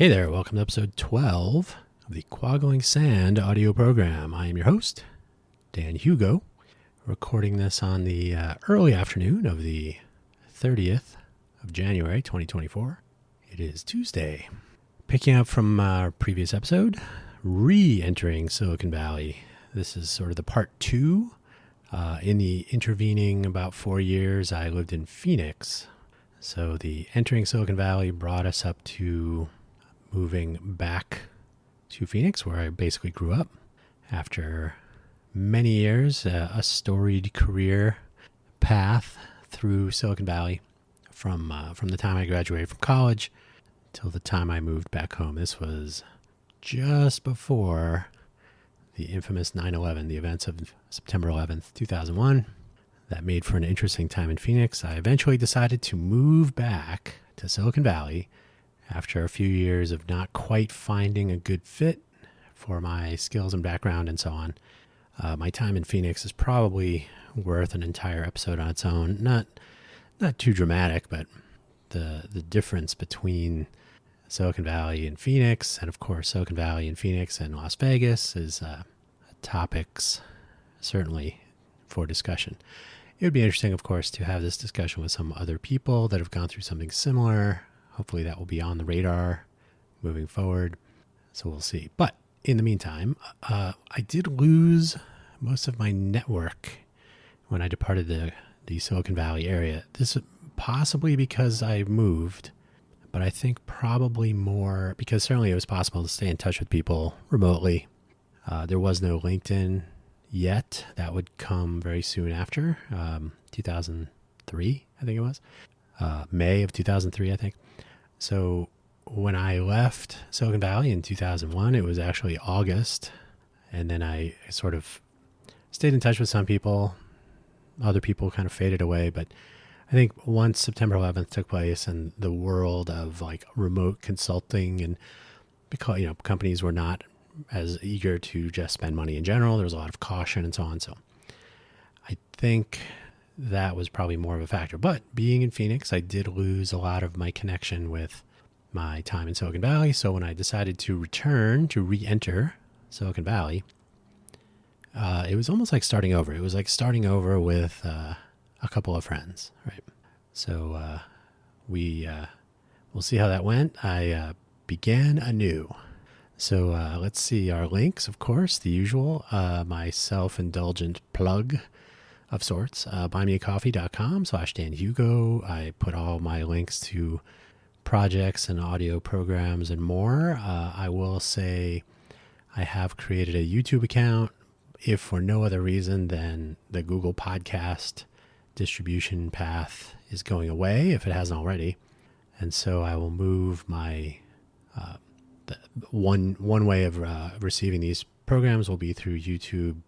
Hey there, welcome to episode 12 of the Quaggling Sand audio program. I am your host, Dan Hugo, recording this on the early afternoon of the 30th of January, 2024. It is Tuesday. Picking up from our previous episode, re-entering Silicon Valley. This is sort of the part 2. In the intervening about 4 years, I lived in Phoenix. So the entering Silicon Valley brought us up to moving back to Phoenix, where I basically grew up. After many years, a storied career path through Silicon Valley from the time I graduated from college till the time I moved back home. This was just before the infamous 9/11, the events of September 11th, 2001. That made for an interesting time in Phoenix. I eventually decided to move back to Silicon Valley after a few years of not quite finding a good fit for my skills and background and so on. My time in Phoenix is probably worth an entire episode on its own. Not too dramatic, but the difference between Silicon Valley and Phoenix, and of course Silicon Valley and Phoenix and Las Vegas, is topics certainly for discussion. It would be interesting, of course, to have this discussion with some other people that have gone through something similar. Hopefully that will be on the radar moving forward. So we'll see. But in the meantime, I did lose most of my network when I departed the Silicon Valley area. This is possibly because I moved, but I think probably more because certainly it was possible to stay in touch with people remotely. There was no LinkedIn yet. That would come very soon after, 2003, I think it was. May of 2003, I think. So when I left Silicon Valley in 2001, it was actually August. And then I sort of stayed in touch with some people. Other people kind of faded away. But I think once September 11th took place and the world of like remote consulting and because, companies were not as eager to just spend money in general, there was a lot of caution and so on. So I think that was probably more of a factor. But being in Phoenix, I did lose a lot of my connection with my time in Silicon Valley. So when I decided to re-enter Silicon Valley, it was almost like starting over. It was like starting over with a couple of friends, right? So we'll see how that went. I began anew. So let's see our links, of course, the usual, my self-indulgent plug of sorts, buymeacoffee.com/DanHugo. I put all my links to projects and audio programs and more. I will say I have created a YouTube account, if for no other reason than the Google podcast distribution path is going away, if it hasn't already. And so I will move my one way of receiving these programs will be through YouTube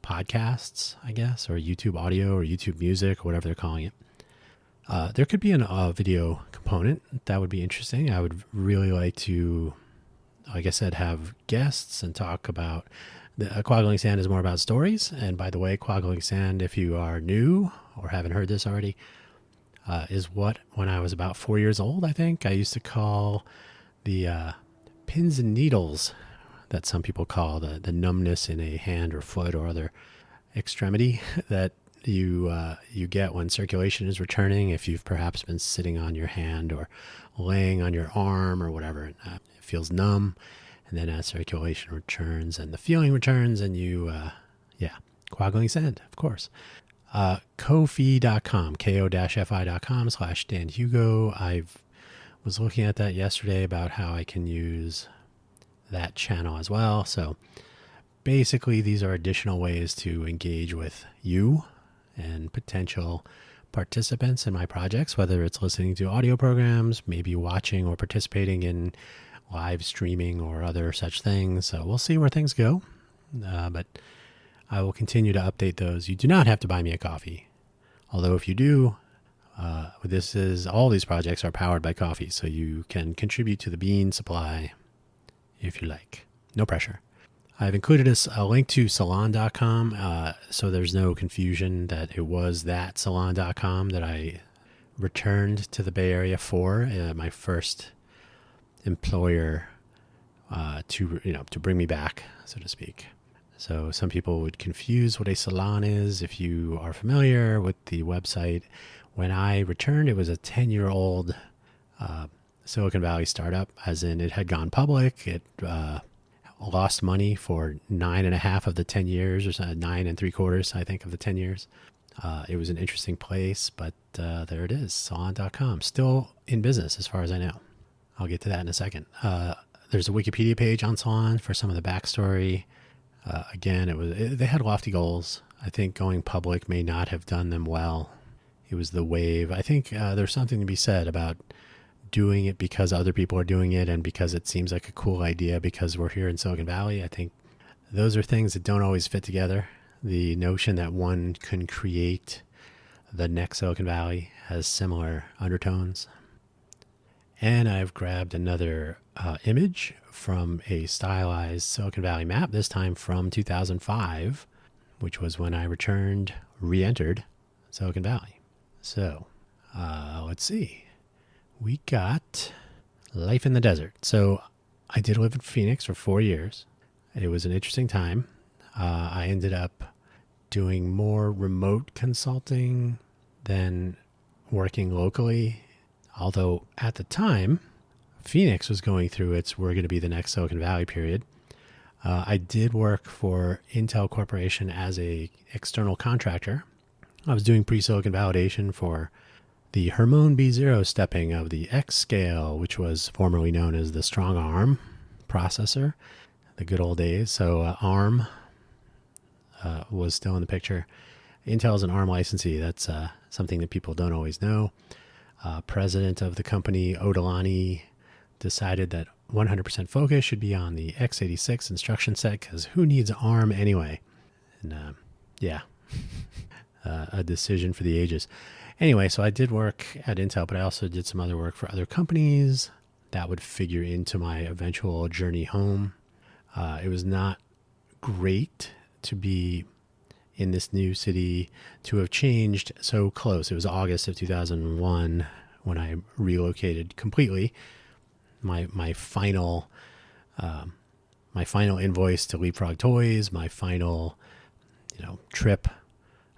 podcasts, I guess, or YouTube audio or YouTube music or whatever they're calling it. There could be a video component. That would be interesting. I would really like to, like I said, have guests and talk about Quaggling Sand is more about stories. And by the way, Quaggling Sand, if you are new or haven't heard this already, is what, when I was about 4 years old, I think, I used to call the pins and needles that some people call the numbness in a hand or foot or other extremity that you get when circulation is returning. If you've perhaps been sitting on your hand or laying on your arm or whatever, it feels numb. And then as circulation returns and the feeling returns and you, Quaggling Sand, of course. Ko-fi.com, ko-fi.com/DanHugo. I was looking at that yesterday about how I can use that channel as well. So basically these are additional ways to engage with you and potential participants in my projects, whether it's listening to audio programs, maybe watching or participating in live streaming or other such things. So we'll see where things go. But I will continue to update those. You do not have to buy me a coffee. Although if you do, all these projects are powered by coffee. So you can contribute to the bean supply if you like. No pressure. I've included a link to salon.com, so there's no confusion that it was that salon.com that I returned to the Bay Area for my first employer to bring me back, so to speak. So some people would confuse what a salon is. If you are familiar with the website, when I returned, it was a 10-year-old Silicon Valley startup, as in it had gone public. It lost money for 9.5 of the 10 years, or 9.75, I think, of the 10 years. It was an interesting place, but there it is, salon.com. Still in business as far as I know. I'll get to that in a second. There's a Wikipedia page on Salon for some of the backstory. Again, they had lofty goals. I think going public may not have done them well. It was the wave. I think there's something to be said about doing it because other people are doing it and because it seems like a cool idea because we're here in Silicon Valley. I think those are things that don't always fit together. The notion that one can create the next Silicon Valley has similar undertones. And I've grabbed another image from a stylized Silicon Valley map, this time from 2005, which was when I re-entered Silicon Valley. So let's see. We got life in the desert. So I did live in Phoenix for 4 years. It was an interesting time. I ended up doing more remote consulting than working locally. Although at the time, Phoenix was going through its we're going to be the next Silicon Valley period. I did work for Intel Corporation as a external contractor. I was doing pre-silicon validation for the Hermone B0 stepping of the X scale, which was formerly known as the strong ARM processor, the good old days. So ARM was still in the picture. Intel is an ARM licensee. That's something that people don't always know. President of the company, Odilani, decided that 100% focus should be on the x86 instruction set because who needs ARM anyway? And a decision for the ages. Anyway, so I did work at Intel, but I also did some other work for other companies that would figure into my eventual journey home. It was not great to be in this new city, to have changed so close. It was August of 2001 when I relocated completely. My final invoice to Leapfrog Toys, my final trip.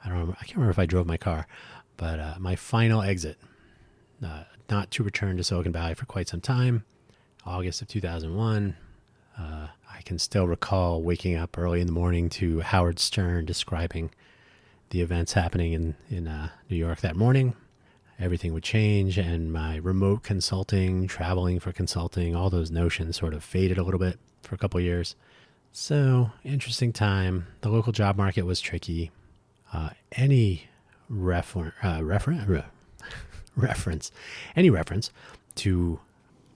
I can't remember if I drove my car, but my final exit, not to return to Silicon Valley for quite some time, August of 2001. I can still recall waking up early in the morning to Howard Stern describing the events happening in New York that morning. Everything would change, and my remote consulting, traveling for consulting, all those notions sort of faded a little bit for a couple of years. So, interesting time. The local job market was tricky. Any reference to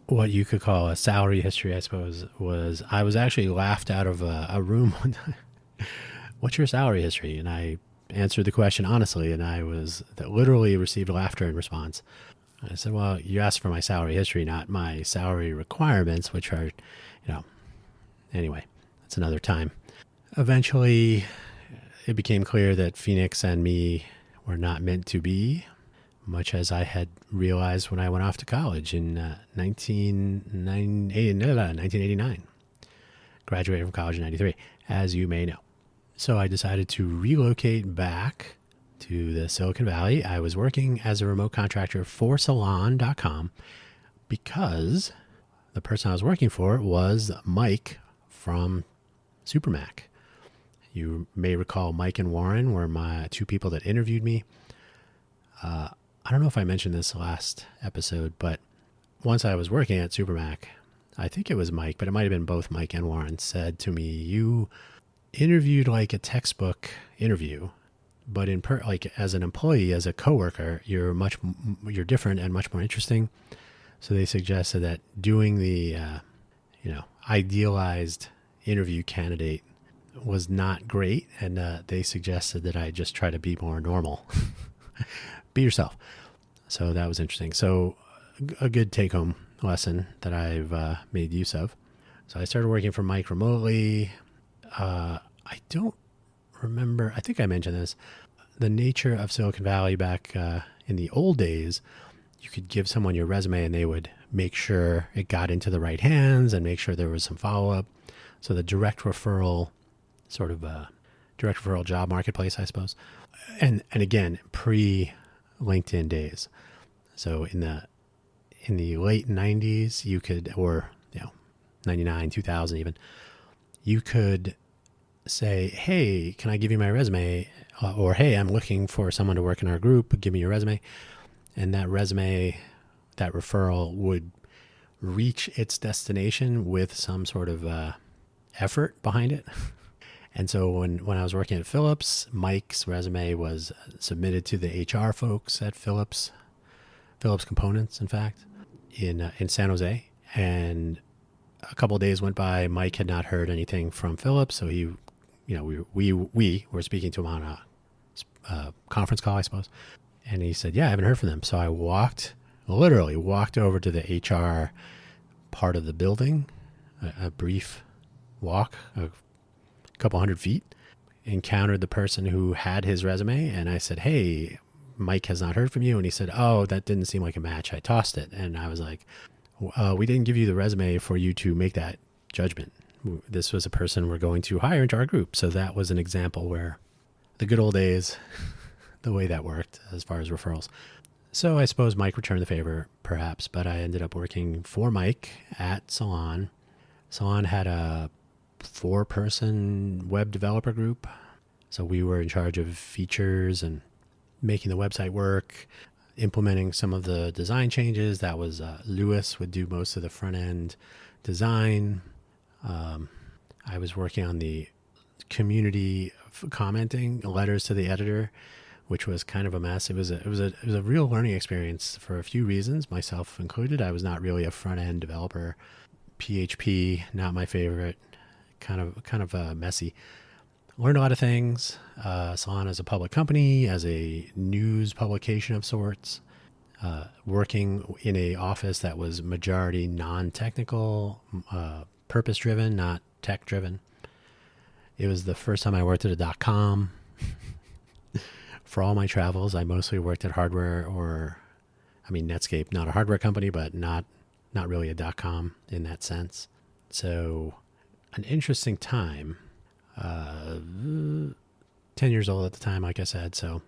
what you could call a salary history, I suppose, was I was actually laughed out of a room one time. What's your salary history? And I answered the question honestly, and I literally received laughter in response. I said, well, you asked for my salary history, not my salary requirements, which are, anyway, that's another time. Eventually, it became clear that Phoenix and me were not meant to be, much as I had realized when I went off to college in 1989. Graduated from college in 93, as you may know. So I decided to relocate back to the Silicon Valley. I was working as a remote contractor for Salon.com because the person I was working for was Mike from Supermac. You may recall Mike and Warren were my two people that interviewed me. I don't know if I mentioned this last episode, but once I was working at Supermac, I think it was Mike, but it might have been both Mike and Warren, said to me, you interviewed like a textbook interview, but like as an employee, as a coworker, you're different and much more interesting. So they suggested that doing the, idealized interview candidate was not great. And they suggested that I just try to be more normal, be yourself. So that was interesting. So a good take home lesson that I've made use of. So I started working for Mike remotely. I don't remember, I think I mentioned this, the nature of Silicon Valley back in the old days. You could give someone your resume and they would make sure it got into the right hands and make sure there was some follow-up. So the direct referral, sort of a direct referral job marketplace, I suppose. And again, pre-LinkedIn days. So in the late 90s, you could, or 99, 2000 even, you could say, hey, can I give you my resume? Or, hey, I'm looking for someone to work in our group. Give me your resume. And that resume, that referral would reach its destination with some sort of effort behind it. And so when I was working at Philips, Mike's resume was submitted to the HR folks at Philips Components, in fact, in San Jose. And a couple of days went by. Mike had not heard anything from Philips, so we were speaking to him on a conference call, I suppose. And he said, "Yeah, I haven't heard from them." So I literally walked over to the HR part of the building, a brief walk, a couple hundred feet, encountered the person who had his resume, and I said, "Hey, Mike has not heard from you." And he said, "Oh, that didn't seem like a match. I tossed it." And I was like, "We didn't give you the resume for you to make that judgment. This was a person we're going to hire into our group." So that was an example where the good old days, the way that worked as far as referrals. So I suppose Mike returned the favor, perhaps, but I ended up working for Mike at Salon. Salon had a 4-person web developer group. So we were in charge of features and making the website work, implementing some of the design changes. That was Lewis would do most of the front end design. I was working on the community commenting letters to the editor, which was kind of a mess. It was a real learning experience for a few reasons, myself included. I was not really a front end developer. PHP, not my favorite. Kind of messy. Learned a lot of things. Salon as a public company, as a news publication of sorts, working in a office that was majority non-technical, purpose-driven, not tech-driven. It was the first time I worked at a .com. For all my travels, I mostly worked at hardware Netscape, not a hardware company, but not really a .com in that sense. So an interesting time. 10 years old at the time, like I said, so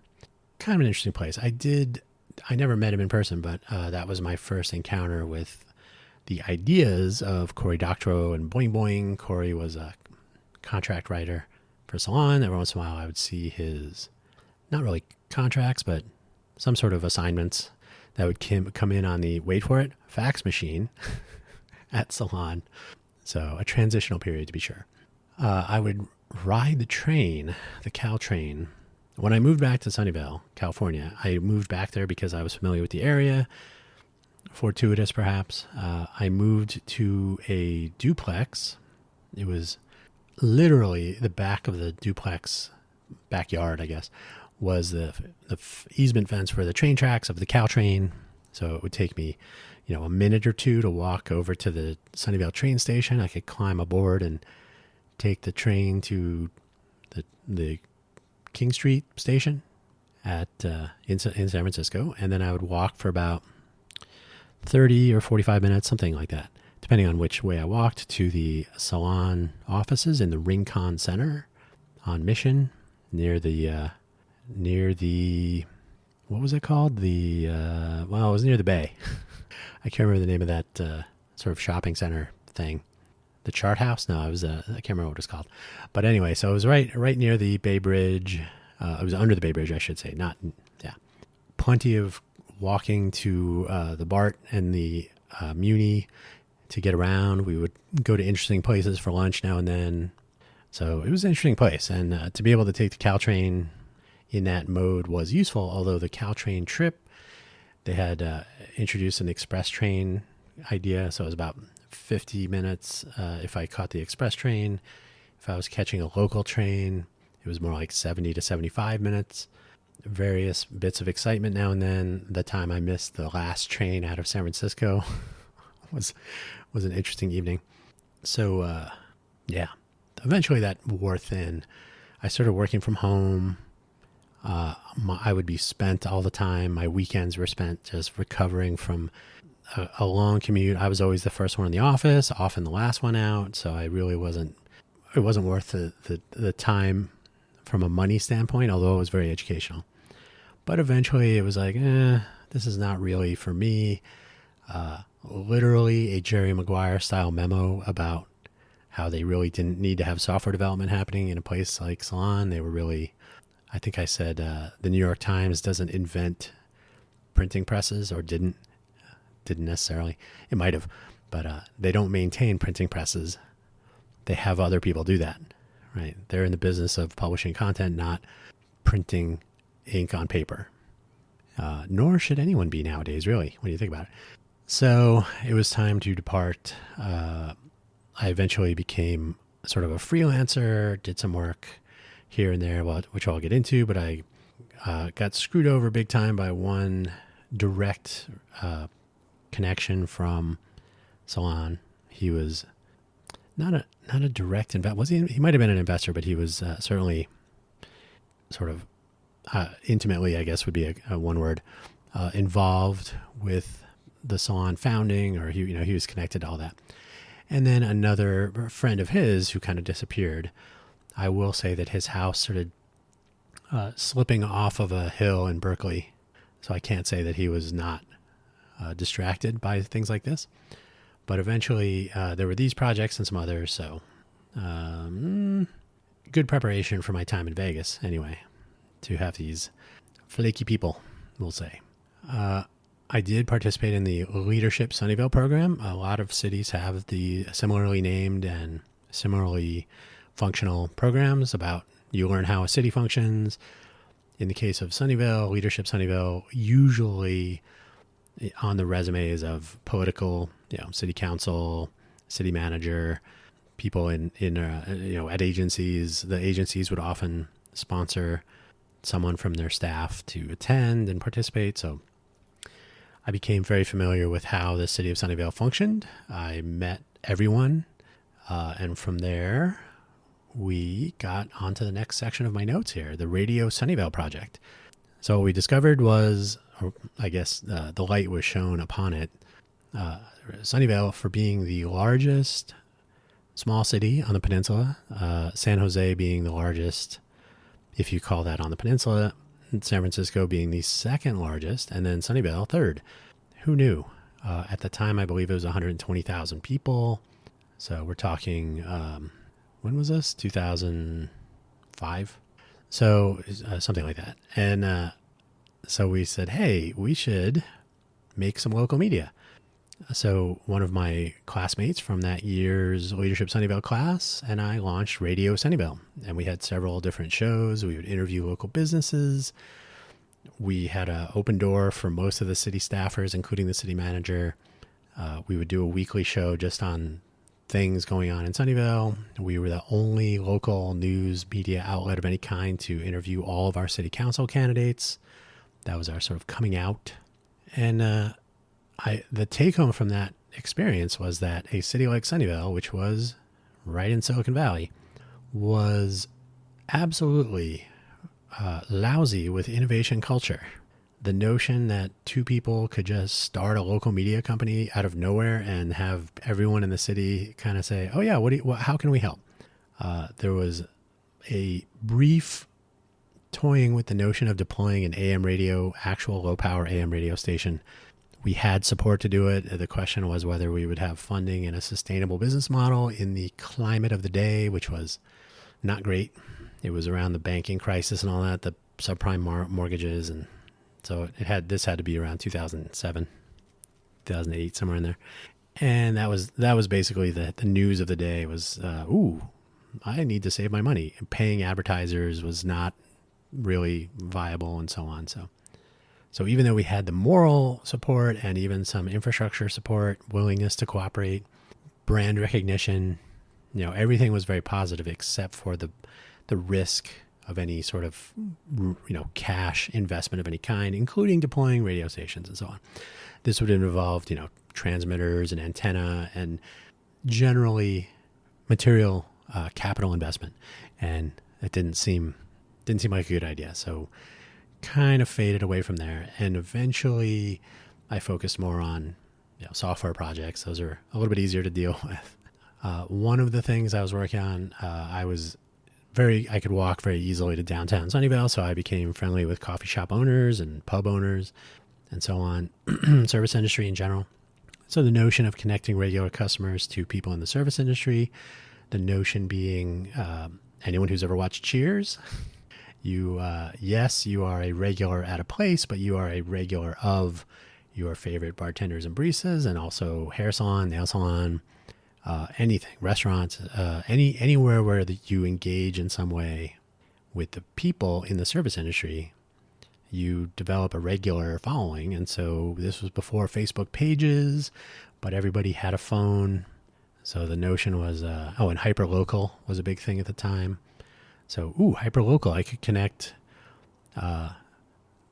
kind of an interesting place. I never met him in person, but that was my first encounter with the ideas of Cory Doctorow and Boing Boing. Cory was a contract writer for Salon. Every once in a while I would see his, not really contracts, but some sort of assignments that would come in on the, wait for it, fax machine at Salon. So a transitional period, to be sure. I would ride the train, the Caltrain. When I moved back to Sunnyvale, California, I moved back there because I was familiar with the area, fortuitous perhaps. I moved to a duplex. It was literally the back of the duplex, backyard, I guess, was the easement fence for the train tracks of the Caltrain. So it would take me, a minute or two to walk over to the Sunnyvale train station. I could climb aboard and take the train to the King Street station in San Francisco, and then I would walk for about 30 or 45 minutes, something like that, depending on which way I walked, to the Salon offices in the Rincon Center on Mission, near the what was it called? It was near the Bay. I can't remember the name of that sort of shopping center thing. The Chart House? No, I can't remember what it was called. But anyway, so it was right near the Bay Bridge. It was under the Bay Bridge, I should say. Plenty of walking to the BART and the Muni to get around. We would go to interesting places for lunch now and then. So it was an interesting place. And to be able to take the Caltrain in that mode was useful, although the Caltrain trip, they had introduced an express train idea. So it was about 50 minutes if I caught the express train. If I was catching a local train, it was more like 70 to 75 minutes. Various bits of excitement now and then. The time I missed the last train out of San Francisco was an interesting evening. So, eventually that wore thin. I started working from home. I would be spent all the time. My weekends were spent just recovering from a long commute. I was always the first one in the office, often the last one out. So I really it wasn't worth the time from a money standpoint, although it was very educational. But eventually it was like, this is not really for me. Literally a Jerry Maguire style memo about how they really didn't need to have software development happening in a place like Salon. They were really, I think I said, the New York Times doesn't invent printing presses, or didn't necessarily. It might have, but they don't maintain printing presses. They have other people do that, right? They're in the business of publishing content, not printing ink on paper. Nor should anyone be nowadays, really, when you think about it. So it was time to depart. I eventually became sort of a freelancer, did some work here and there, which I'll get into, but I got screwed over big time by one direct connection from Salon. He was not a direct investor. He might have been an investor, but he was certainly sort of intimately, I guess would be a one word, involved with the Salon founding, or he was connected to all that. And then another friend of his who kind of disappeared. I will say that his house started slipping off of a hill in Berkeley. So I can't say that he was not distracted by things like this. But eventually there were these projects and some others. So good preparation for my time in Vegas anyway, to have these flaky people, we'll say. I did participate in the Leadership Sunnyvale program. A lot of cities have the similarly named and similarly functional programs about you learn how a city functions. In the case of Sunnyvale, Leadership Sunnyvale, usually on the resumes of political, city council, city manager, people in at agencies. The agencies would often sponsor someone from their staff to attend and participate. So I became very familiar with how the city of Sunnyvale functioned. I met everyone, and from there, we got onto the next section of my notes here, the Radio Sunnyvale project. So what we discovered was, I guess the light was shown upon it, Sunnyvale, for being the largest small city on the peninsula, San Jose being the largest, if you call that on the peninsula, San Francisco being the second largest, and then Sunnyvale third. Who knew? At the time, I believe it was 120,000 people. So we're talking, when was this? 2005? So something like that. And so we said, hey, we should make some local media. So one of my classmates from that year's Leadership Sunnyvale class and I launched Radio Sunnyvale. And we had several different shows. We would interview local businesses. We had an open door for most of the city staffers, including the city manager. We would do a weekly show just on things going on in Sunnyvale. We were the only local news media outlet of any kind to interview all of our city council candidates. That was our sort of coming out. And the take home from that experience was that a city like Sunnyvale, which was right in Silicon Valley, was absolutely lousy with innovation culture. The notion that two people could just start a local media company out of nowhere and have everyone in the city kind of say, oh yeah, how can we help? There was a brief toying with the notion of deploying an AM radio, actual low power AM radio station. We had support to do it. The question was whether we would have funding and a sustainable business model in the climate of the day, which was not great. It was around the banking crisis and all that, the subprime mortgages. And so this had to be around 2007, 2008, somewhere in there. And that was basically the news of the day was, I need to save my money. And paying advertisers was not really viable and so on. So even though we had the moral support and even some infrastructure support, willingness to cooperate, brand recognition, everything was very positive except for the risk of any sort of, cash investment of any kind, including deploying radio stations and so on. This would have involved, transmitters and antenna and generally material capital investment. And it didn't seem like a good idea. So kind of faded away from there. And eventually I focused more on software projects. Those are a little bit easier to deal with. One of the things I was working on, I could walk very easily to downtown Sunnyvale, so I became friendly with coffee shop owners and pub owners and so on, service industry in general. So the notion of connecting regular customers to people in the service industry, the notion being anyone who's ever watched Cheers, yes, you are a regular at a place, but you are a regular of your favorite bartenders and baristas, and also hair salon, nail salon, anything, restaurants, anywhere where you engage in some way with the people in the service industry, you develop a regular following. And so this was before Facebook pages, but everybody had a phone. So the notion was, and hyperlocal was a big thing at the time. So, hyperlocal, I could connect the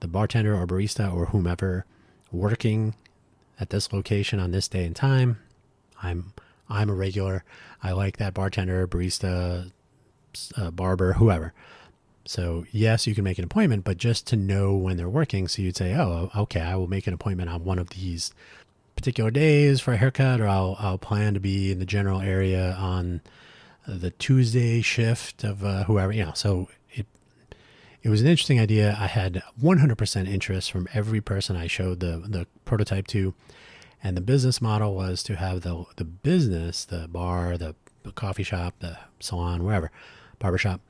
bartender or barista or whomever working at this location on this day and time. I'm a regular. I like that bartender, barista, barber, whoever. So yes, you can make an appointment, but just to know when they're working. So you'd say, oh, okay, I will make an appointment on one of these particular days for a haircut, or I'll plan to be in the general area on the Tuesday shift of whoever, So it was an interesting idea. I had 100% interest from every person I showed the prototype to. And the business model was to have the business, the bar, the coffee shop, the salon, wherever, barbershop,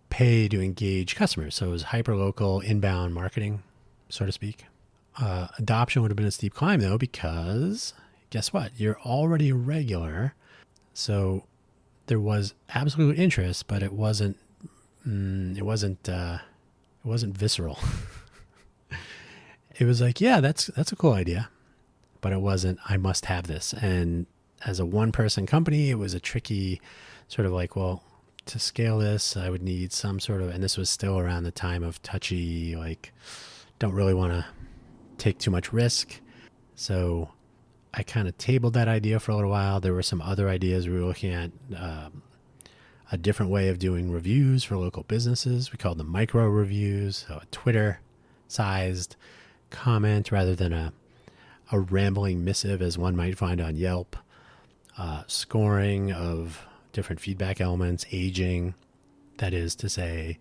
pay to engage customers. So it was hyper-local inbound marketing, so to speak. Adoption would have been a steep climb, though, because guess what? You're already a regular. So there was absolute interest, but it wasn't visceral. It was like, yeah, that's a cool idea. But it wasn't, I must have this. And as a one-person company, it was a tricky sort of like, well, to scale this, I would need some sort of, and this was still around the time of touchy, like, don't really want to take too much risk. So I kind of tabled that idea for a little while. There were some other ideas. We were looking at a different way of doing reviews for local businesses. We called them micro reviews, so a Twitter-sized comment rather than a rambling missive as one might find on Yelp, scoring of different feedback elements, aging. That is to say,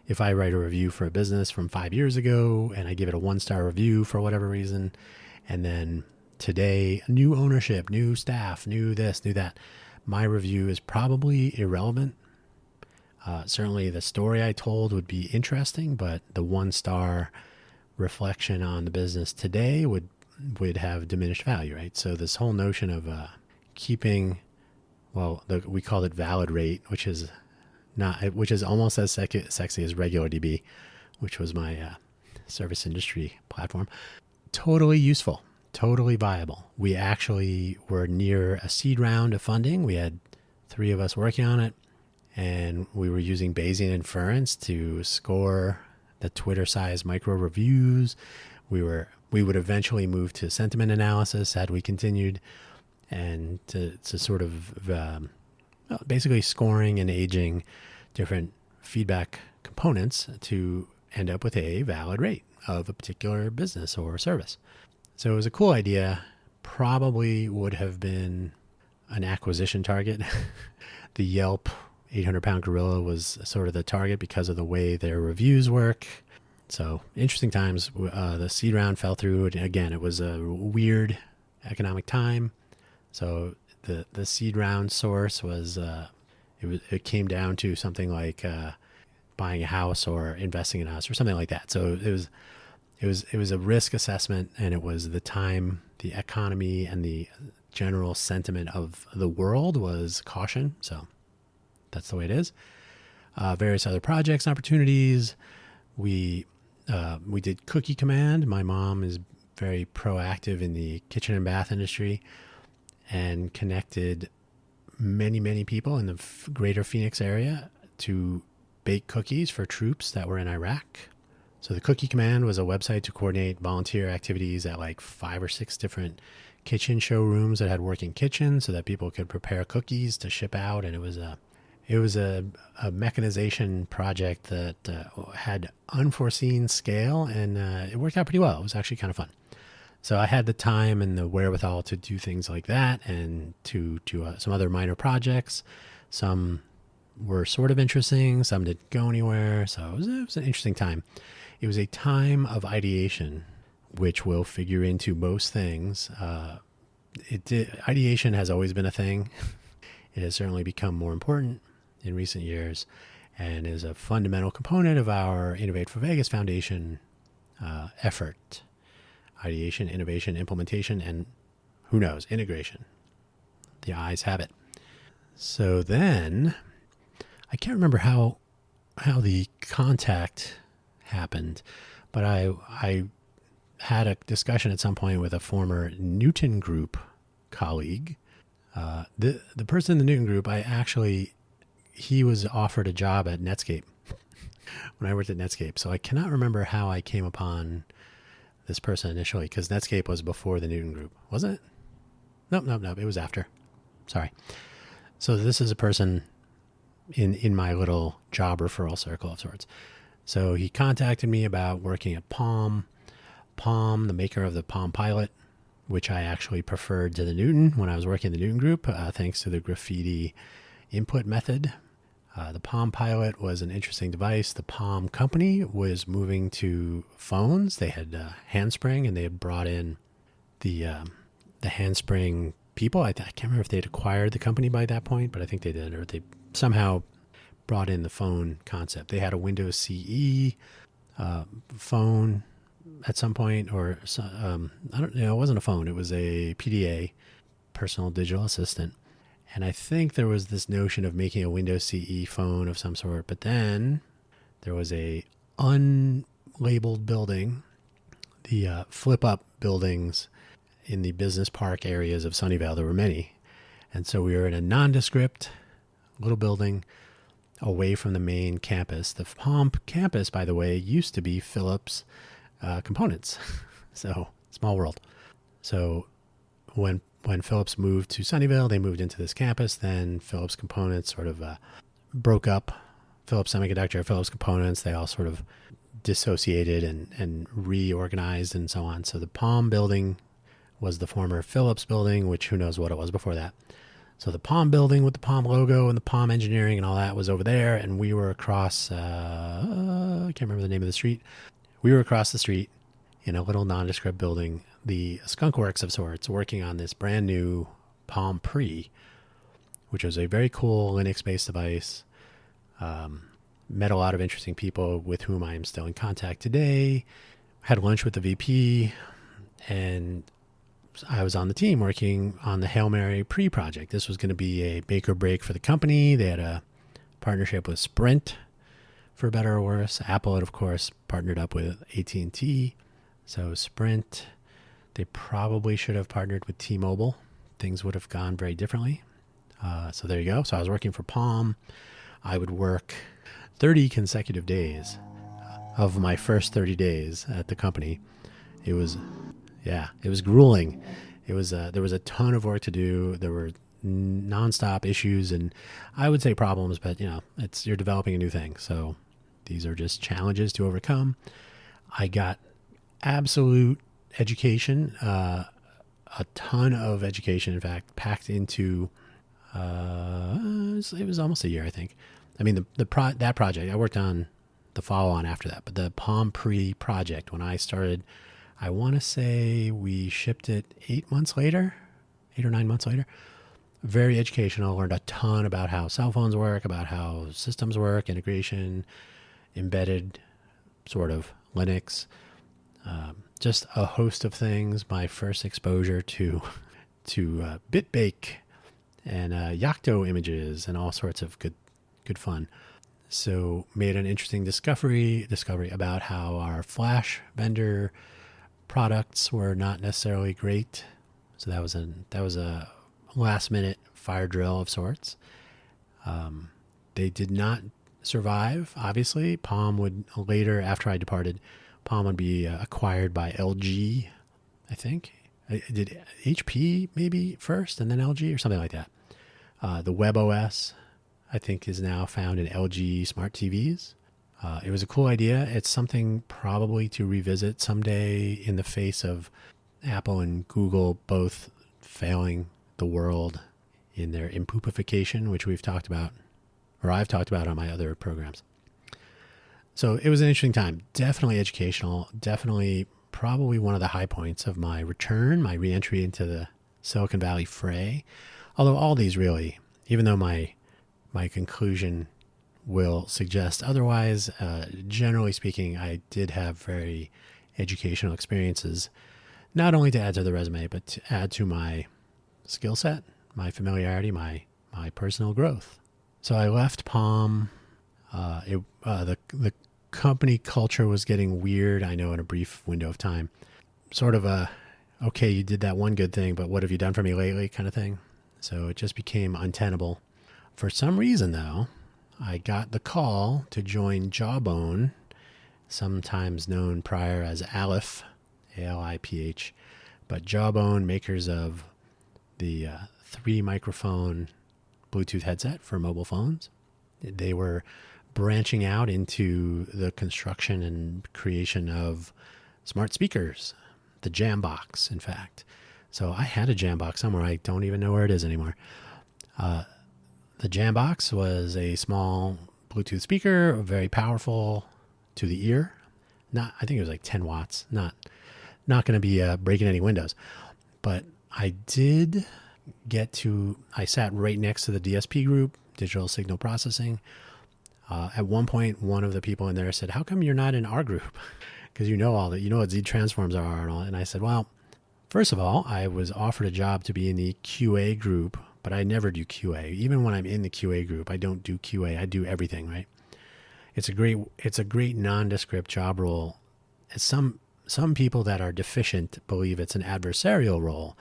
if I write a review for a business from 5 years ago and I give it a 1-star review for whatever reason, and then today, new ownership, new staff, new this, new that, my review is probably irrelevant. Certainly the story I told would be interesting, but the 1-star reflection on the business today would have diminished value, right? So this whole notion of keeping, we called it valid rate, which is almost as sexy as regular DB, which was my service industry platform. Totally useful, totally viable. We actually were near a seed round of funding. We had 3 of us working on it, and we were using Bayesian inference to score the Twitter-sized micro reviews. We would eventually move to sentiment analysis had we continued, and to sort of basically scoring and aging different feedback components to end up with a valid rate of a particular business or service. So it was a cool idea. Probably would have been an acquisition target. The Yelp 800-pound gorilla was sort of the target because of the way their reviews work. So interesting times. The seed round fell through. And again, it was a weird economic time. So the seed round source was it came down to something like buying a house or investing in a house or something like that. So it was a risk assessment, and it was the time, the economy, and the general sentiment of the world was caution. So that's the way it is. Various other projects and opportunities. We did Cookie Command. My mom is very proactive in the kitchen and bath industry, and connected many, many people in the greater Phoenix area to bake cookies for troops that were in Iraq. So the Cookie Command was a website to coordinate volunteer activities at like 5 or 6 different kitchen showrooms that had working kitchens so that people could prepare cookies to ship out. And it was a mechanization project that had unforeseen scale, and it worked out pretty well. It was actually kind of fun. So I had the time and the wherewithal to do things like that, and to some other minor projects. Some were sort of interesting, some didn't go anywhere. So it was an interesting time. It was a time of ideation, which will figure into most things. Ideation has always been a thing. It has certainly become more important in recent years, and is a fundamental component of our Innovate for Vegas Foundation effort. Ideation, innovation, implementation, and who knows, integration. The eyes have it. So then, I can't remember how the contact happened, but I had a discussion at some point with a former Newton Group colleague. The person in the Newton Group, he was offered a job at Netscape when I worked at Netscape. So I cannot remember how I came upon this person initially, because Netscape was before the Newton Group, wasn't it? Nope. It was after. Sorry. So this is a person in my little job referral circle of sorts. So he contacted me about working at Palm, the maker of the Palm Pilot, which I actually preferred to the Newton when I was working in the Newton Group, thanks to the graffiti input method. The Palm Pilot was an interesting device. The Palm company was moving to phones. They had Handspring, and they had brought in the Handspring people. I can't remember if they'd acquired the company by that point, but I think they did, or they somehow brought in the phone concept. They had a Windows CE phone at some point, or I don't know. It wasn't a phone. It was a PDA, personal digital assistant. And I think there was this notion of making a Windows CE phone of some sort, but then there was a unlabeled building, the flip-up buildings in the business park areas of Sunnyvale. There were many. And so we were in a nondescript little building away from the main campus. The Palm campus, by the way, used to be Philips Components. So, small world. So when Philips moved to Sunnyvale, they moved into this campus. Then Philips Components sort of broke up. Philips Semiconductor, Philips Components, they all sort of dissociated and reorganized and so on. So the Palm building was the former Philips building, which who knows what it was before that. So the Palm building with the Palm logo and the Palm engineering and all that was over there. And we were across, I can't remember the name of the street. We were across the street in a little nondescript building, the Skunk Works of sorts, working on this brand new Palm Pre, which was a very cool Linux-based device. Met a lot of interesting people with whom I am still in contact today. Had lunch with the VP, and I was on the team working on the Hail Mary Pre project. This was going to be a make or break for the company. They had a partnership with Sprint, for better or worse. Apple had, of course, partnered up with AT&T. So Sprint, they probably should have partnered with T-Mobile. Things would have gone very differently. So there you go. So I was working for Palm. I would work 30 consecutive days of my first 30 days at the company. It was grueling. There was a ton of work to do. There were nonstop issues and I would say problems, but you're developing a new thing. So these are just challenges to overcome. I got absolute education, a ton of education, in fact, packed into, it was almost a year, I think. I mean, that project, I worked on the follow-on after that, but the Palm Pre project, when I started, I want to say we shipped it 8 or 9 months later. Very educational. Learned a ton about how cell phones work, about how systems work, integration, embedded sort of Linux, just a host of things. My first exposure to BitBake and Yocto images and all sorts of good fun. So made an interesting discovery about how our Flash vendor products were not necessarily great. So that was a last minute fire drill of sorts. They did not survive, obviously. Palm would later, after I departed, Palm would be acquired by LG, I think. Did HP maybe first and then LG or something like that. The WebOS, I think, is now found in LG smart TVs. It was a cool idea. It's something probably to revisit someday in the face of Apple and Google both failing the world in their impoopification, which we've talked about, or I've talked about on my other programs. So it was an interesting time, definitely educational, definitely probably one of the high points of my return, my reentry into the Silicon Valley fray. Although all these really, even though my conclusion will suggest otherwise, generally speaking, I did have very educational experiences, not only to add to the resume, but to add to my skill set, my familiarity, my personal growth. So I left Palm. The company culture was getting weird, I know, in a brief window of time. Sort of a, okay, you did that one good thing, but what have you done for me lately kind of thing. So it just became untenable. For some reason, though, I got the call to join Jawbone, sometimes known prior as Aleph, A-L-I-P-H, but Jawbone, makers of the 3-microphone Bluetooth headset for mobile phones. They were branching out into the construction and creation of smart speakers, the Jambox, in fact. So I had a Jambox somewhere. I don't even know where it is anymore. The Jambox was a small Bluetooth speaker, very powerful to the ear. I think it was like 10 watts. Not going to be breaking any windows. But I sat right next to the DSP group, digital signal processing. At one point, one of the people in there said, "How come you're not in our group? Because you know all that, you know what Z transforms are and all." And I said, well, first of all, I was offered a job to be in the QA group, but I never do QA. Even when I'm in the QA group, I don't do QA. I do everything, right? It's a great nondescript job role. Some people that are deficient believe it's an adversarial role,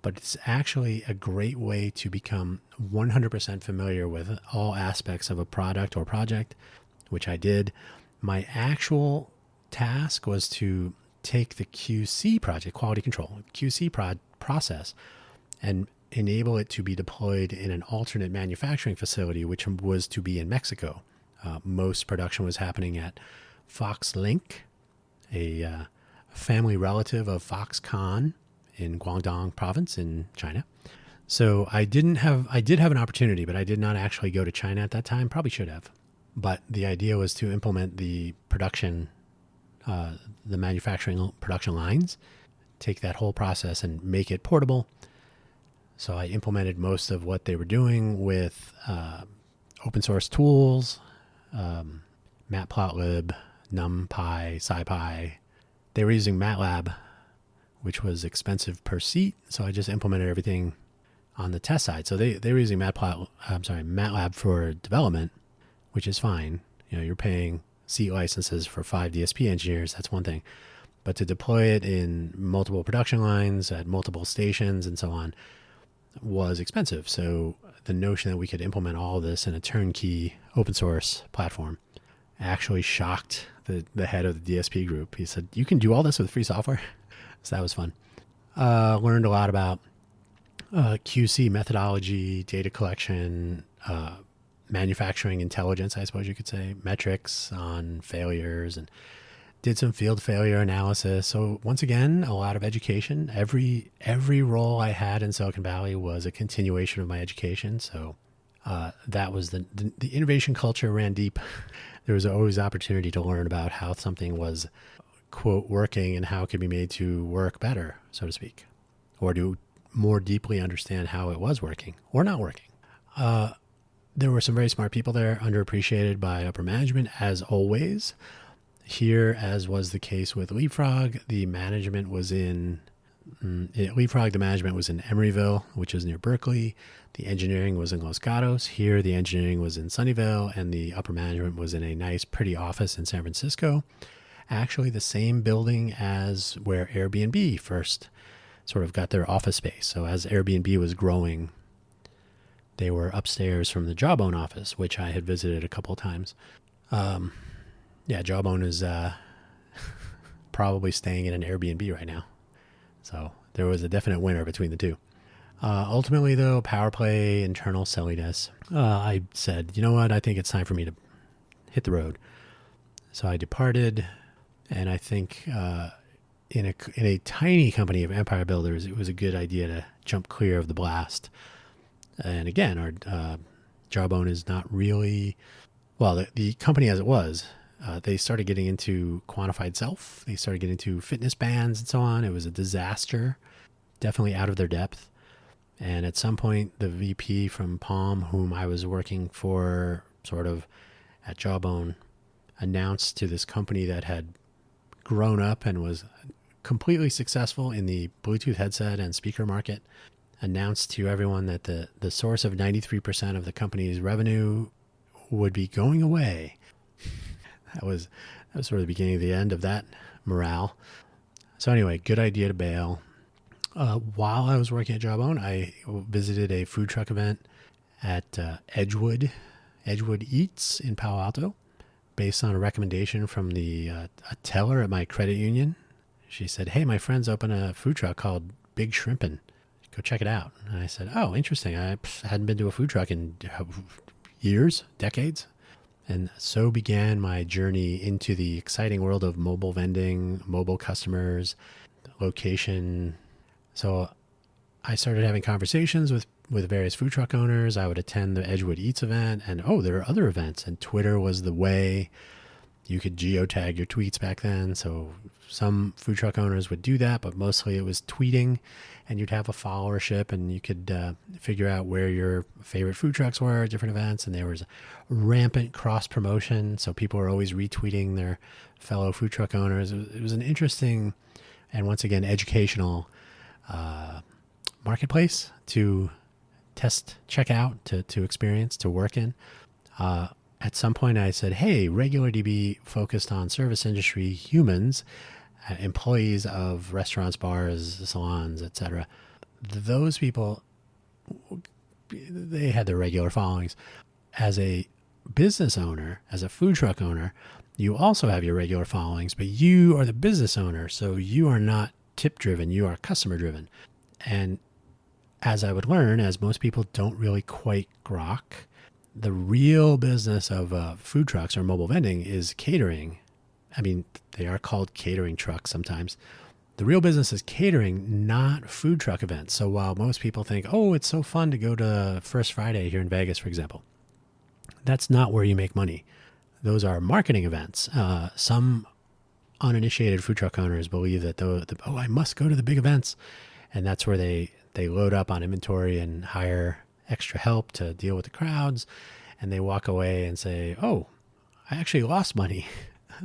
but it's actually a great way to become 100% familiar with all aspects of a product or project, which I did. My actual task was to take the QC project, quality control, QC process, and enable it to be deployed in an alternate manufacturing facility, which was to be in Mexico. Most production was happening at Foxlink, a family relative of Foxconn in Guangdong province in China. So I did have an opportunity, but I did not actually go to China at that time. Probably should have. But the idea was to implement the production, the manufacturing production lines, take that whole process and make it portable. So I implemented most of what they were doing with open source tools, Matplotlib, NumPy, SciPy. They were using MATLAB, which was expensive per seat. So I just implemented everything on the test side. So they were using MATLAB for development, which is fine. You know, you're paying seat licenses for 5 DSP engineers. That's one thing. But to deploy it in multiple production lines at multiple stations and so on was expensive. So the notion that we could implement all of this in a turnkey open source platform actually shocked the head of the DSP group. He said, "You can do all this with free software?" So that was fun. Learned a lot about QC methodology, data collection, manufacturing intelligence, I suppose you could say, metrics on failures, and did some field failure analysis. So once again, a lot of education. Every role I had in Silicon Valley was a continuation of my education. So that was the innovation culture ran deep. There was always opportunity to learn about how something was, quote, working and how it could be made to work better, so to speak, or to more deeply understand how it was working or not working. There were some very smart people there, underappreciated by upper management, as always. Here, as was the case with Leapfrog, the management was in Emeryville, which is near Berkeley. The engineering was in Los Gatos. Here, the engineering was in Sunnyvale, and the upper management was in a nice, pretty office in San Francisco. Actually, the same building as where Airbnb first sort of got their office space. So as Airbnb was growing, they were upstairs from the Jawbone office, which I had visited a couple of times. Jawbone is probably staying in an Airbnb right now. So there was a definite winner between the two. Ultimately, though, power play, internal silliness, I said, you know what, I think it's time for me to hit the road. So I departed, and I think in a tiny company of empire builders, it was a good idea to jump clear of the blast. And again, our Jawbone is not really, well, the company as it was, they started getting into quantified self. They started getting into fitness bands and so on. It was a disaster, definitely out of their depth. And at some point, the VP from Palm, whom I was working for sort of at Jawbone, announced to this company that had grown up and was completely successful in the Bluetooth headset and speaker market, announced to everyone that the source of 93% of the company's revenue would be going away. That was sort of the beginning of the end of that morale. So anyway, good idea to bail. While I was working at Jawbone, I visited a food truck event at Edgewood Eats in Palo Alto, based on a recommendation from a teller at my credit union. She said, "Hey, my friends open a food truck called Big Shrimpin'. Go check it out." And I said, "Oh, interesting. I hadn't been to a food truck in years, decades." And so began my journey into the exciting world of mobile vending, mobile customers, location. So I started having conversations with various food truck owners. I would attend the Edgewood Eats event, and there are other events, and Twitter was the way. You could geotag your tweets back then. So some food truck owners would do that, but mostly it was tweeting, and you'd have a followership, and you could figure out where your favorite food trucks were at different events. And there was rampant cross promotion. So people were always retweeting their fellow food truck owners. It was an interesting and, once again, educational marketplace to test, check out, to experience, to work in. At some point I said, "Hey, RegularDB focused on service industry humans, employees of restaurants, bars, salons, etc. Those people, they had their regular followings. As a business owner, as a food truck owner, you also have your regular followings, but you are the business owner, so you are not tip driven, you are customer driven." And as I would learn, as most people don't really quite grok, the real business of food trucks or mobile vending is catering. I mean, they are called catering trucks sometimes. The real business is catering, not food truck events. So while most people think, "Oh, it's so fun to go to First Friday here in Vegas," for example, that's not where you make money. Those are marketing events. Some uninitiated food truck owners believe that, I must go to the big events. And that's where they load up on inventory and hire extra help to deal with the crowds. And they walk away and say, "Oh, I actually lost money."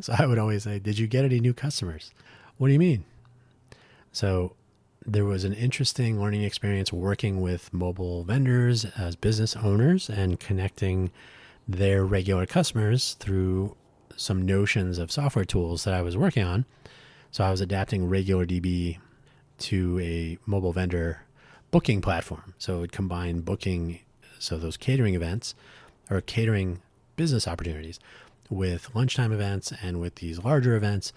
So I would always say, "Did you get any new customers?" "What do you mean?" So there was an interesting learning experience working with mobile vendors as business owners and connecting their regular customers through some notions of software tools that I was working on. So I was adapting RegularDB to a mobile vendor booking platform. So it would combine booking, so those catering events or catering business opportunities, with lunchtime events and with these larger events,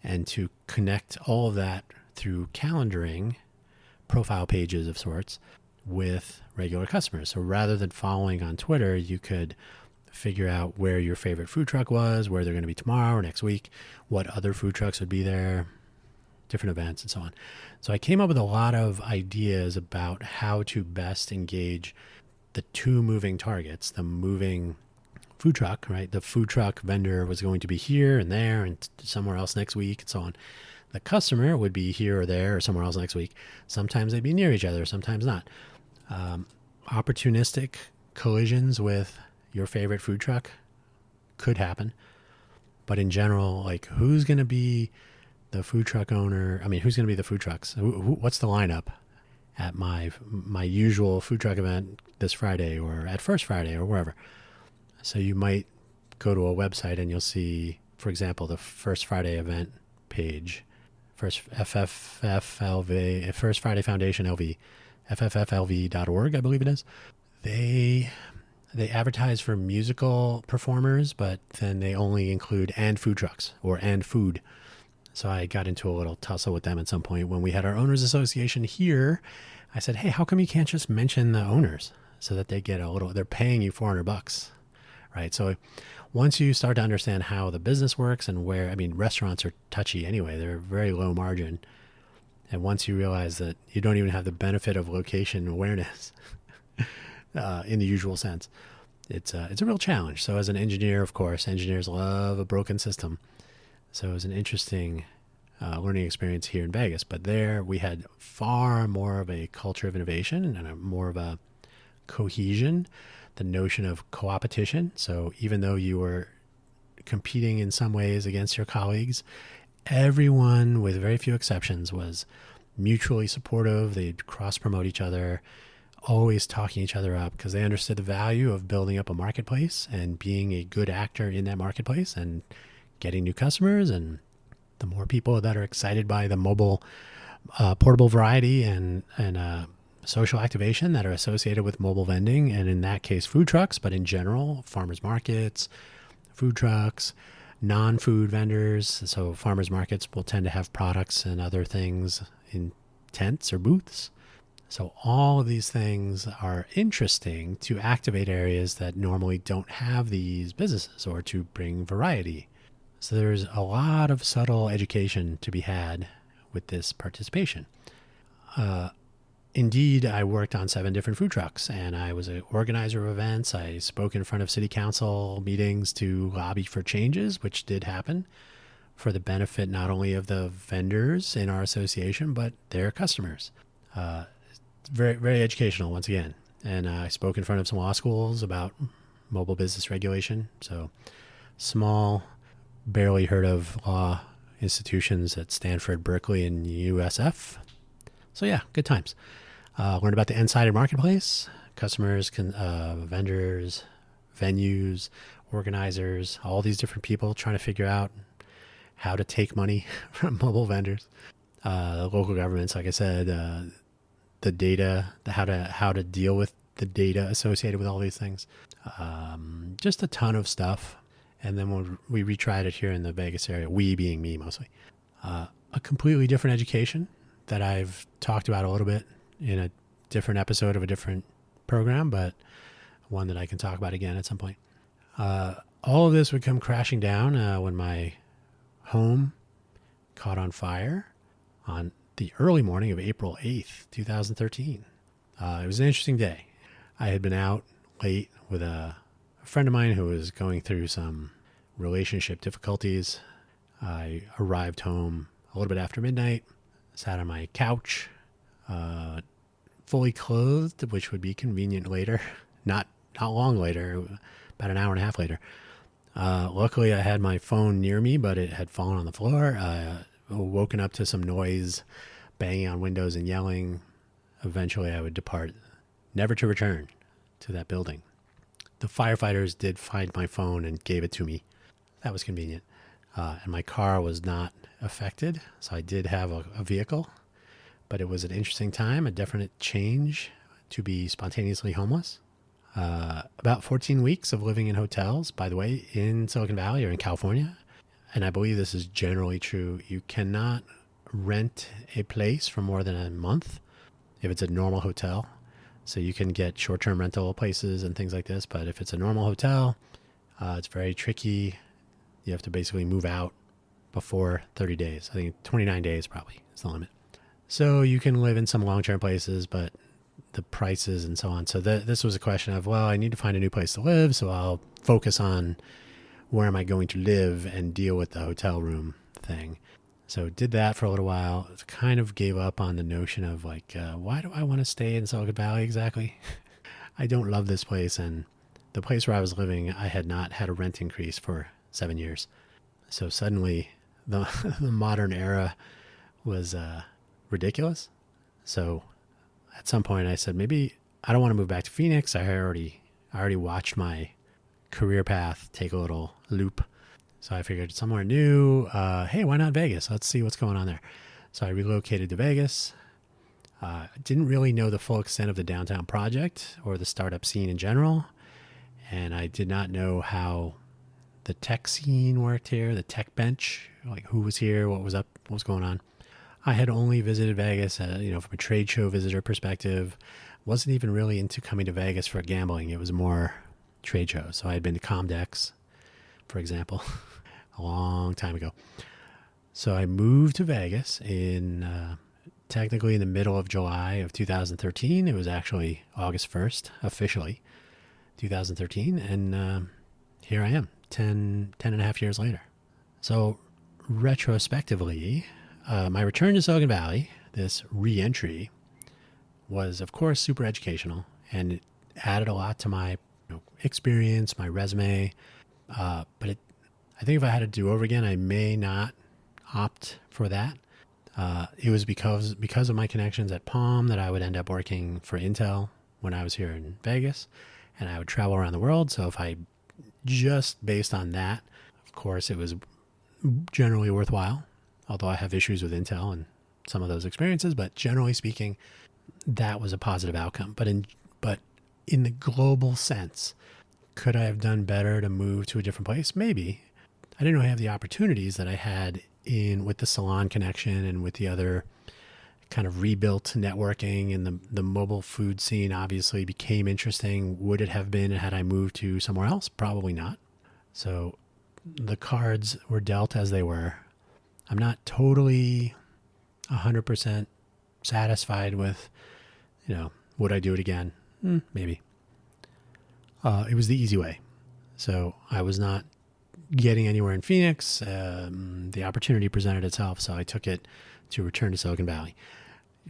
and to connect all of that through calendaring profile pages of sorts with regular customers. So rather than following on Twitter, you could figure out where your favorite food truck was, where they're going to be tomorrow or next week, what other food trucks would be there, different events, and so on. So I came up with a lot of ideas about how to best engage the two moving targets, the moving food truck, right? The food truck vendor was going to be here and there and somewhere else next week and so on. The customer would be here or there or somewhere else next week. Sometimes they'd be near each other, sometimes not. Opportunistic collisions with your favorite food truck could happen. But in general, like, who's going to be the food truck owner? I mean, who's going to be the food trucks? What's the lineup at my usual food truck event this Friday or at First Friday or wherever? So you might go to a website and you'll see, for example, the First Friday event page, First FFFLV, First Friday Foundation LV, FFFLV.org, I believe it is. They advertise for musical performers, but then they only include and food trucks or and food. So I got into a little tussle with them at some point when we had our owners association here. I said, "Hey, how come you can't just mention the owners so that they get a little? They're paying you $400, right? So once you start to understand how the business works and where, I mean, restaurants are touchy anyway, they're very low margin. And once you realize that you don't even have the benefit of location awareness in the usual sense, it's a real challenge. So as an engineer, of course, engineers love a broken system. So it was an interesting learning experience here in Vegas. But there we had far more of a culture of innovation and more of a cohesion, the notion of co-opetition. So even though you were competing in some ways against your colleagues, everyone, with very few exceptions, was mutually supportive. They'd cross-promote each other, always talking each other up because they understood the value of building up a marketplace and being a good actor in that marketplace and getting new customers. And the more people that are excited by the mobile, portable variety and social activation that are associated with mobile vending, and in that case, food trucks, but in general, farmers markets, food trucks, non-food vendors. So farmers markets will tend to have products and other things in tents or booths. So all of these things are interesting to activate areas that normally don't have these businesses or to bring variety. So there's a lot of subtle education to be had with this participation. Indeed, I worked on 7 different food trucks, and I was an organizer of events. I spoke in front of city council meetings to lobby for changes, which did happen for the benefit not only of the vendors in our association, but their customers. Very, very educational once again. And I spoke in front of some law schools about mobile business regulation. So small, barely heard of law institutions at Stanford, Berkeley, and USF. So yeah, good times. Learned about the N-sided marketplace, customers, vendors, venues, organizers, all these different people trying to figure out how to take money from mobile vendors. Local governments, like I said, the data, how to deal with the data associated with all these things. Just a ton of stuff. And then when we retried it here in the Vegas area, we being me mostly, a completely different education that I've talked about a little bit in a different episode of a different program, but one that I can talk about again at some point. All of this would come crashing down when my home caught on fire on the early morning of April 8th, 2013. It was an interesting day. I had been out late with a friend of mine who was going through some relationship difficulties. I arrived home a little bit after midnight, sat on my couch, fully clothed, which would be convenient later, not long later, about an hour and a half later. Luckily, I had my phone near me, but it had fallen on the floor. Woken up to some noise, banging on windows and yelling. Eventually, I would depart, never to return to that building. The firefighters did find my phone and gave it to me. That was convenient. And my car was not affected, so I did have a vehicle. But it was an interesting time, a definite change to be spontaneously homeless. About 14 weeks of living in hotels, by the way, in Silicon Valley or in California. And I believe this is generally true. You cannot rent a place for more than a month if it's a normal hotel. So you can get short-term rental places and things like this. But if it's a normal hotel, it's very tricky. You have to basically move out before 30 days. I think 29 days probably is the limit. So you can live in some long-term places, but the prices and so on. So this was a question of, well, I need to find a new place to live, so I'll focus on where am I going to live and deal with the hotel room thing. So did that for a little while. Kind of gave up on the notion of like, why do I want to stay in Silicon Valley exactly? I don't love this place. And the place where I was living, I had not had a rent increase for 7 years. So suddenly the modern era was ridiculous. So at some point I said, maybe I don't want to move back to Phoenix. I already watched my career path take a little loop. So I figured somewhere new, hey, why not Vegas? Let's see what's going on there. So I relocated to Vegas. Didn't really know the full extent of the downtown project or the startup scene in general. And I did not know how the tech scene worked here, the tech bench, like who was here, what was up, what was going on. I had only visited Vegas, from a trade show visitor perspective. Wasn't even really into coming to Vegas for gambling. It was more trade shows. So I had been to Comdex, for example, a long time ago. So I moved to Vegas technically in the middle of July of 2013. It was actually August 1st, officially, 2013. And here I am, 10 and a half years later. So retrospectively, my return to Silicon Valley, this re-entry, was, of course, super educational, and it added a lot to my experience, my resume. But I think if I had to do over again, I may not opt for that. It was because of my connections at Palm that I would end up working for Intel when I was here in Vegas, and I would travel around the world. So if I just based on that, of course, it was generally worthwhile, although I have issues with Intel and some of those experiences. But generally speaking, that was a positive outcome. But in the global sense, could I have done better to move to a different place? Maybe. I didn't really have the opportunities that I had with the salon connection and with the other kind of rebuilt networking, and the mobile food scene obviously became interesting. Would it have been had I moved to somewhere else? Probably not. So the cards were dealt as they were. I'm not totally 100% satisfied with, would I do it again? Maybe. It was the easy way. So I was not getting anywhere in Phoenix. The opportunity presented itself, so I took it to return to Silicon Valley.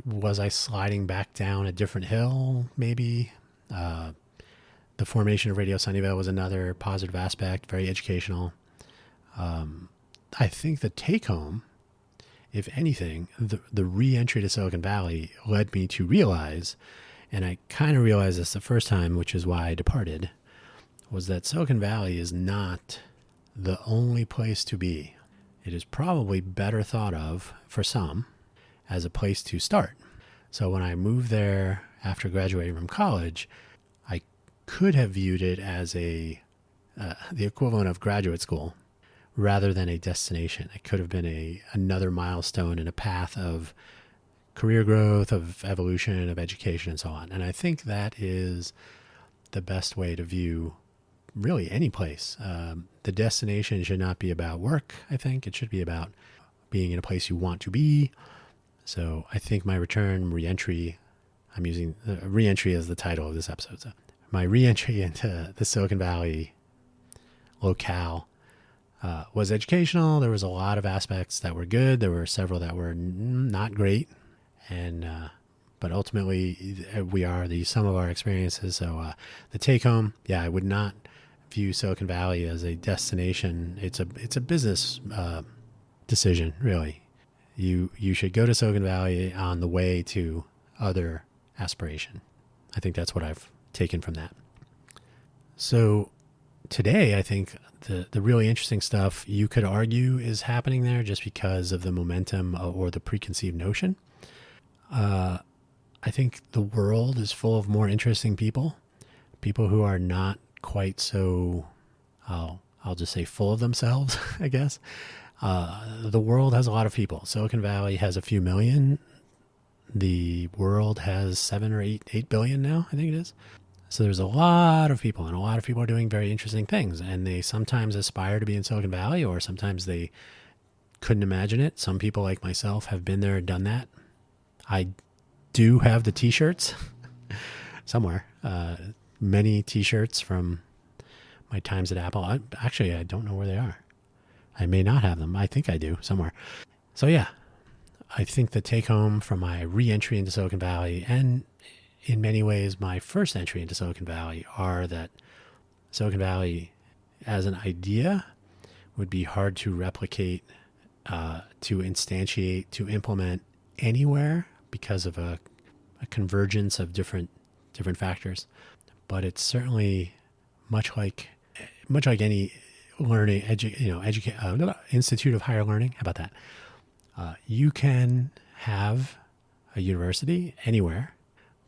Was I sliding back down a different hill? Maybe. The formation of Radio Sunnyvale was another positive aspect, very educational. I think the take-home, if anything, the re-entry to Silicon Valley led me to realize, and I kind of realized this the first time, which is why I departed, was that Silicon Valley is not the only place to be. It is probably better thought of, for some, as a place to start. So when I moved there after graduating from college, I could have viewed it as the equivalent of graduate school rather than a destination. It could have been another milestone in a path of career growth, of evolution, of education, and so on. And I think that is the best way to view really any place. The destination should not be about work, I think. It should be about being in a place you want to be. So I think my re-entry, I'm using re-entry as the title of this episode. So my re-entry into the Silicon Valley locale was educational. There was a lot of aspects that were good. There were several that were not great. But ultimately we are the sum of our experiences. So the take home, I would not view Silicon Valley as a destination. It's a business decision, really. You should go to Silicon Valley on the way to other aspiration. I think that's what I've taken from that. So today, I think the really interesting stuff you could argue is happening there just because of the momentum or the preconceived notion. I think the world is full of more interesting people who are not quite so, I'll just say full of themselves, I guess. The world has a lot of people. Silicon Valley has a few million. The world has 7 or 8 billion now, I think it is. So there's a lot of people, and a lot of people are doing very interesting things, and they sometimes aspire to be in Silicon Valley, or sometimes they couldn't imagine it. Some people like myself have been there and done that. I do have the t-shirts somewhere, many t-shirts from my times at Apple. I don't know where they are. I may not have them. I think I do somewhere. So yeah, I think the take home from my re-entry into Silicon Valley, and in many ways my first entry into Silicon Valley, are that Silicon Valley as an idea would be hard to replicate, to instantiate, to implement anywhere because of a convergence of different factors. But it's certainly much like any learning, institute of higher learning. How about that? You can have a university anywhere,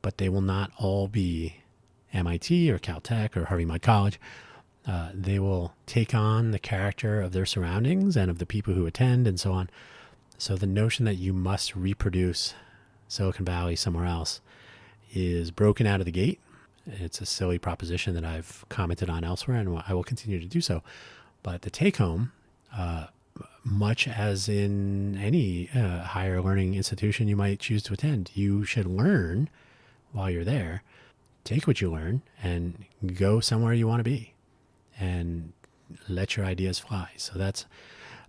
but they will not all be MIT or Caltech or Harvey Mudd College. They will take on the character of their surroundings and of the people who attend and so on. So the notion that you must reproduce Silicon Valley somewhere else is broken out of the gate. It's a silly proposition that I've commented on elsewhere, and I will continue to do so. But the take home, much as in any higher learning institution you might choose to attend, you should learn while you're there. Take what you learn and go somewhere you want to be and let your ideas fly. So that's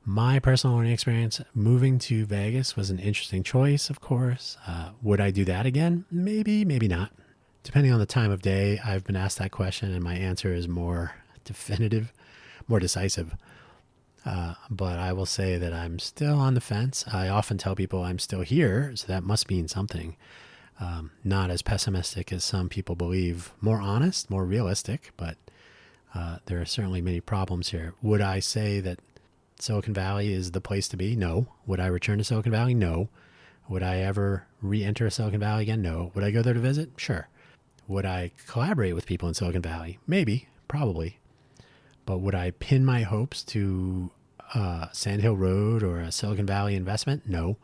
my personal learning experience. Moving to Vegas was an interesting choice, of course. Would I do that again? Maybe, maybe not. Depending on the time of day, I've been asked that question, and my answer is more definitive, more decisive. But I will say that I'm still on the fence. I often tell people I'm still here, so that must mean something. Not as pessimistic as some people believe. More honest, more realistic, but there are certainly many problems here. Would I say that Silicon Valley is the place to be? No. Would I return to Silicon Valley? No. Would I ever re-enter Silicon Valley again? No. Would I go there to visit? Sure. Would I collaborate with people in Silicon Valley? Maybe, probably. But would I pin my hopes to Sand Hill Road or a Silicon Valley investment? No.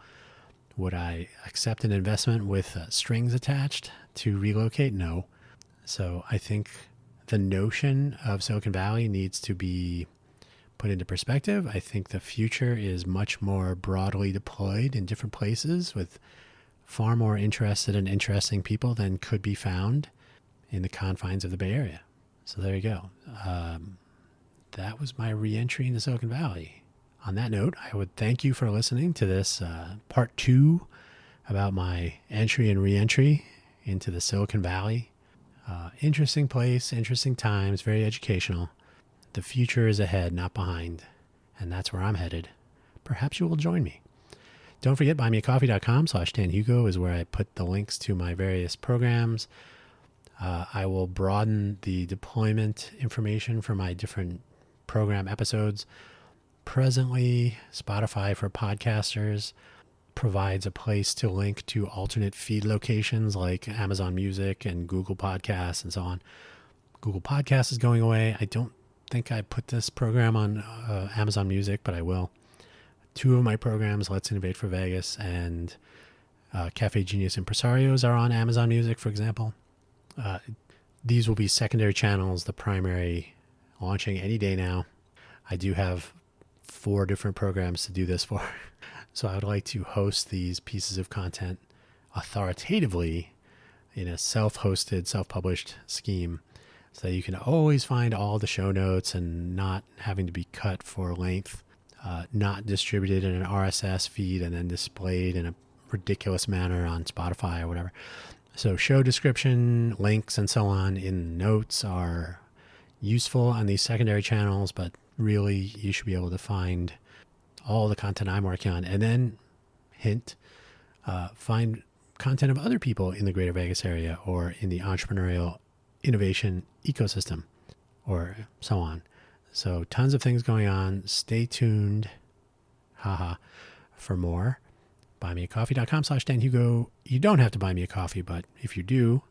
Would I accept an investment with strings attached to relocate? No. So I think the notion of Silicon Valley needs to be put into perspective. I think the future is much more broadly deployed in different places with far more interested and interesting people than could be found in the confines of the Bay Area. So there you go. That was my re-entry into Silicon Valley. On that note, I would thank you for listening to this part 2 about my entry and re-entry into the Silicon Valley. Interesting place, interesting times, very educational. The future is ahead, not behind, and that's where I'm headed. Perhaps you will join me. Don't forget, buymeacoffee.com/DanHugo is where I put the links to my various programs. I will broaden the deployment information for my different program episodes. Presently, Spotify for podcasters provides a place to link to alternate feed locations like Amazon Music and Google Podcasts and so on. Google Podcasts is going away. I don't think I put this program on Amazon Music, but I will. 2 of my programs, Let's Innovate for Vegas and Cafe Genius Impresarios, are on Amazon Music, for example. These will be secondary channels, the primary launching any day now. I do have 4 different programs to do this for. So I would like to host these pieces of content authoritatively in a self-hosted, self-published scheme so that you can always find all the show notes and not having to be cut for length, not distributed in an RSS feed and then displayed in a ridiculous manner on Spotify or whatever. So show description, links, and so on in notes are useful on these secondary channels, but really you should be able to find all the content I'm working on. And then, hint, find content of other people in the greater Vegas area or in the entrepreneurial innovation ecosystem or so on. So tons of things going on. Stay tuned, for more. buymeacoffee.com/DanHugo. You don't have to buy me a coffee, but if you do,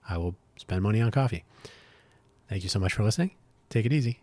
I will spend money on coffee. Thank you so much for listening. Take it easy.